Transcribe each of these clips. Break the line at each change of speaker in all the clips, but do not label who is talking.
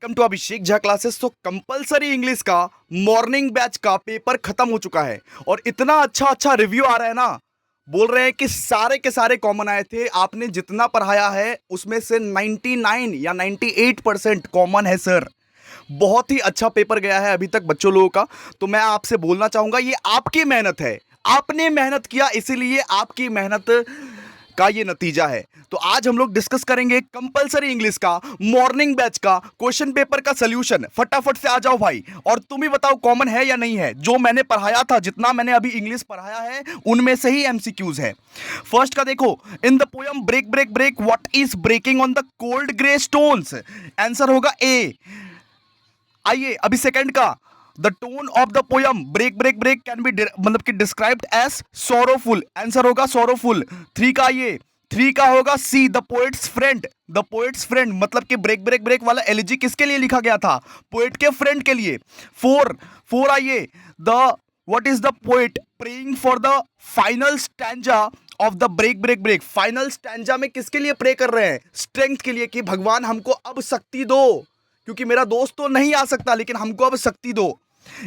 Welcome to Abhishek Jha classes. तो compulsory English का morning batch का पेपर खत्म हो चुका है और इतना अच्छा अच्छा रिव्यू आ रहा है ना। बोल रहे हैं कि सारे के सारे कॉमन आए थे। आपने जितना पढ़ाया है उसमें से 99 या 98% कॉमन है सर। बहुत ही अच्छा पेपर गया है अभी तक बच्चों लोगों का। तो मैं आपसे बोलना चाहूंगा ये आपकी मेहनत है, आपने मेहनत किया, इसीलिए आपकी मेहनत का ये नतीजा है। तो आज हम लोग डिस्कस करेंगे कंपलसरी इंग्लिश का मॉर्निंग बैच का क्वेश्चन पेपर का सॉल्यूशन। फटाफट से आ जाओ भाई और तुम ही बताओ कॉमन है या नहीं है। जो मैंने पढ़ाया था, जितना मैंने अभी इंग्लिश पढ़ाया है, उनमें से ही एमसीक्यूज है। फर्स्ट का देखो, in the poem break break break what is breaking on the cold grey stones. Answer होगा ए। आइए अभी सेकंड का, the tone of the poem break break break can be मतलब कि डिस्क्राइब्ड एज सोरोफुल। आंसर होगा sorrowful. Three का, ये three का होगा C, the poet's friend. The poet's friend मतलब कि ब्रेक ब्रेक ब्रेक वाला एलिजी किसके लिए लिखा गया था? पोएट के फ्रेंड के लिए। फोर फोर आइए, the what is the poet praying for the final stanza of the break break break. Final stanza में किसके लिए प्रे कर रहे हैं? स्ट्रेंथ के लिए, कि भगवान हमको अब शक्ति दो, क्योंकि मेरा दोस्त तो नहीं आ सकता, लेकिन हमको अब शक्ति दो।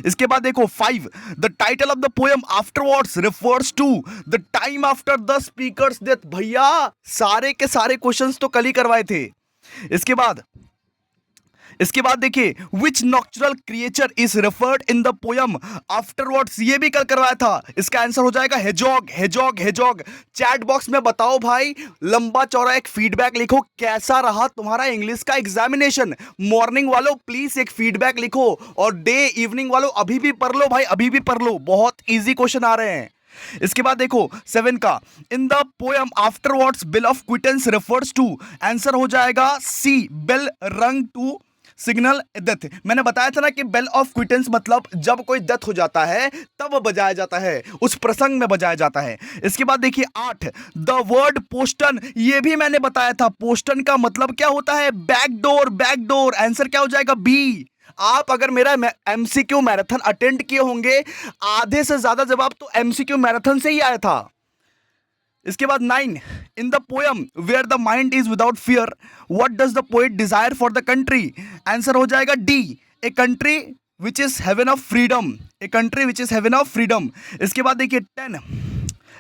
इसके बाद देखो five, the title of the poem afterwards refers to the time after the speaker's death. भैया सारे के सारे क्वेश्चंस तो कल ही करवाए थे। इसके बाद देखिए, which nocturnal creature is referred in the poem afterwards. ये भी कल करवाया था। इसका आंसर हो जाएगा hedgehog hedgehog hedgehog. Chat box में बताओ भाई, लंबा चौड़ा एक फीडबैक लिखो, कैसा रहा तुम्हारा इंग्लिश का एग्जामिनेशन। मॉर्निंग वालों प्लीज एक फीडबैक लिखो, और डे इवनिंग वालों अभी भी पढ़ लो भाई, अभी भी पढ़ लो, बहुत इजी क्वेश्चन आ रहे हैं। इसके बाद देखो सेवन का, in the poem afterwards bell of quittance refers to. Answer हो जाएगा C, bell rung to signal death. मैंने बताया था ना कि बेल ऑफ क्विटेंस मतलब जब कोई डेथ हो जाता है तब बजाया जाता है, उस प्रसंग में बजाया जाता है। इसके बाद देखिए आठ, द वर्ड पोस्टन। ये भी मैंने बताया था, पोस्टन का मतलब क्या होता है? Backdoor, backdoor. आंसर क्या हो जाएगा? बी। आप अगर मेरा एमसीक्यू मैराथन अटेंड किए होंगे, आधे से ज्यादा जवाब तो एमसीक्यू मैराथन से ही आया था। इसके बाद nine, in the poem where the mind is without fear what does the poet desire for the country. Answer हो जाएगा D, a country which is heaven of freedom. A country which is heaven of freedom. इसके बाद देखिए ten,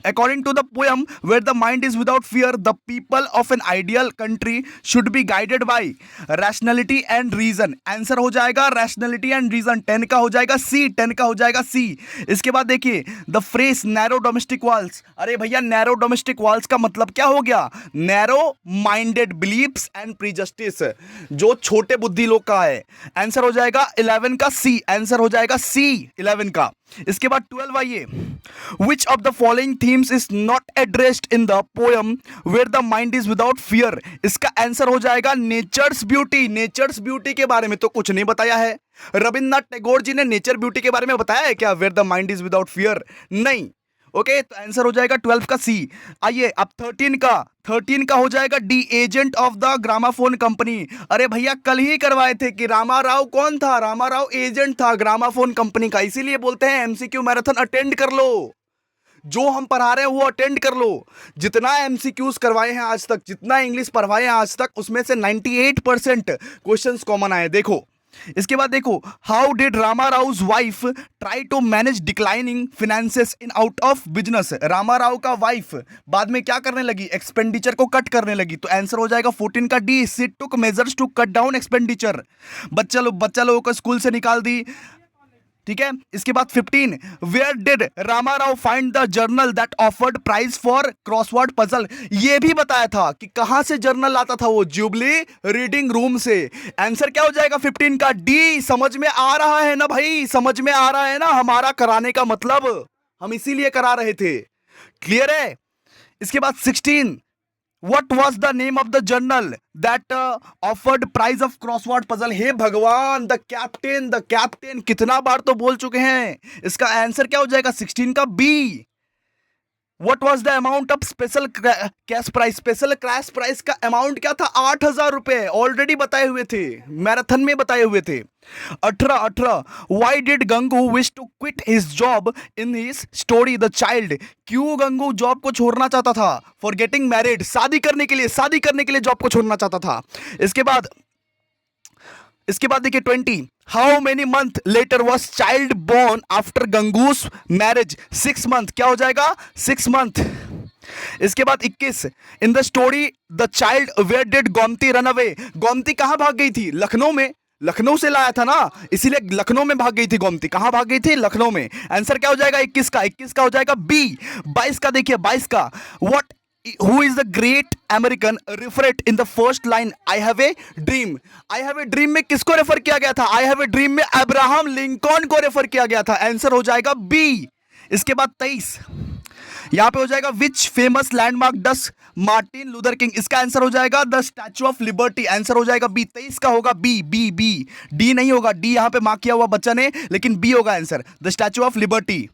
according to the poem where the mind is without fear the people of an ideal country should be guided by rationality and reason। Answer हो जाएगा rationality and reason। 10 का हो जाएगा C, 10 का हो जाएगा C। इसके बाद देखिए the phrase narrow domestic walls। अरे भैया narrow domestic walls का मतलब क्या हो गया? narrow minded beliefs and prejudice, जो छोटे बुद्धि लोग का है। आंसर हो जाएगा 11 का C। आंसर हो जाएगा C 11 का। इसके बाद 12 आइए, which of the following themes is not addressed in the poem where the mind is without fear। इसका आंसर हो जाएगा नेचर्स ब्यूटी। नेचर्स ब्यूटी के बारे में तो कुछ नहीं बताया है। रविन्द्रनाथ टैगोर जी ने नेचर ब्यूटी के बारे में बताया है क्या? Where the mind is without fear, नहीं। ओके, तो आंसर हो जाएगा 12 का सी। आइए अब 13 का हो जाएगा D, agent of the gramophone company. अरे भैया कल ही करवाए थे कि रामा राव कौन था? रामा राव एजेंट था ग्रामाफोन कंपनी का। इसीलिए बोलते हैं एमसीक्यू मैराथन अटेंड कर लो, जो हम पढ़ा रहे हैं वो अटेंड कर लो। जितना एमसीक्यूज करवाए हैं आज तक, जितना इंग्लिश पढ़वाए हैं आज तक, उसमें से 98% क्वेश्चंस कॉमन आए। देखो इसके बाद देखो, how did Rama Rau's wife try to manage declining finances in out of business. Rama Rau का वाइफ बाद में क्या करने लगी? एक्सपेंडिचर को कट करने लगी। तो आंसर हो जाएगा 14 का D, she took measures to cut down expenditure. बच्चा लोगों को स्कूल से निकाल दी, ठीक है। इसके बाद 15, where did Rama Rau find the journal that offered prize for crossword puzzle. ये भी बताया था कि कहां से जर्नल आता था वो? जुबली रीडिंग रूम से। आंसर क्या हो जाएगा 15 का? डी। समझ में आ रहा है ना भाई? समझ में आ रहा है ना हमारा कराने का मतलब? हम इसीलिए करा रहे थे। क्लियर है? इसके बाद 16, What was the name of the journal that offered prize of crossword puzzle? हे भगवान, द कैप्टन कितना बार तो बोल चुके हैं। इसका आंसर क्या हो जाएगा 16 का B. What was the amount of special cash prize? Special cash prize का अमाउंट क्या था? 8,000 रुपए। ऑलरेडी बताए हुए थे, मैराथन में बताए हुए थे। 18, why did Gangu wish to quit his job in his story the child. क्यों गंगू जॉब को छोड़ना चाहता था? फॉर गेटिंग मैरिड, शादी करने के लिए जॉब को छोड़ना चाहता था। इसके बाद इसके बाद देखिए 20, how many month later was child born after Gangu's marriage, 6 month, क्या हो जाएगा 6 मंथ। इसके बाद 21, in the story the child where did Gomti run away, Gomti कहां भाग गई थी, लखनऊ में, लखनऊ से लाया था ना, इसीलिए लखनऊ में भाग गई थी गोमती, कहां भाग गई थी, लखनऊ में। आंसर क्या हो जाएगा 21 का, 21 का हो जाएगा बी। 22 का देखिए, 22 का, what who is the great American referred in the first line I have a dream, I have a dream में किसको रेफर किया गया था, I have a dream में अब्राहम लिंकन को रेफर किया गया था। आंसर हो जाएगा बी। इसके बाद 23, यहां पे हो जाएगा which famous landmark does Martin Luther king, इसका आंसर हो जाएगा the Statue of liberty. Answer हो जाएगा बी। 23 का होगा बी, बी बी, डी नहीं होगा, डी यहां पे मार्क किया हुआ बच्चा ने, लेकिन बी होगा answer, the Statue of Liberty.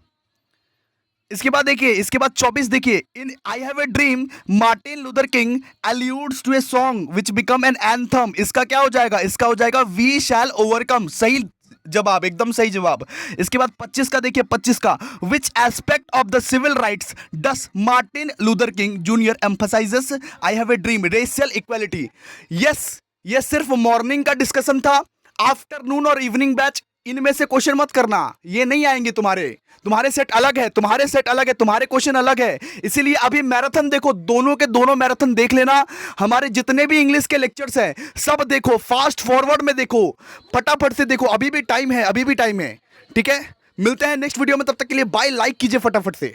इसके बाद देखिए, इसके बाद 24 देखिए, in I have a dream Martin Luther King alludes to a song which become an anthem, इसका क्या हो जाएगा, इसका हो जाएगा वी शैल ओवरकम, सही जवाब, एकदम सही जवाब। इसके बाद 25 का देखिए, 25 का, which aspect of the civil rights does Martin Luther King Junior emphasises I have a dream, racial equality. Yes, ये सिर्फ मॉर्निंग का डिस्कशन था, आफ्टरनून और इवनिंग बैच इनमें से क्वेश्चन मत करना, ये नहीं आएंगे तुम्हारे सेट अलग है, तुम्हारे सेट अलग है, तुम्हारे क्वेश्चन अलग है। इसीलिए अभी मैराथन देखो, दोनों के दोनों मैराथन देख लेना, हमारे जितने भी इंग्लिश के लेक्चर्स हैं सब देखो, फास्ट फॉरवर्ड में देखो, फटाफट से देखो, अभी भी टाइम है, अभी भी टाइम है। ठीक है, मिलते हैं नेक्स्ट वीडियो में, तब तक के लिए बाय, लाइक कीजिए फटाफट से।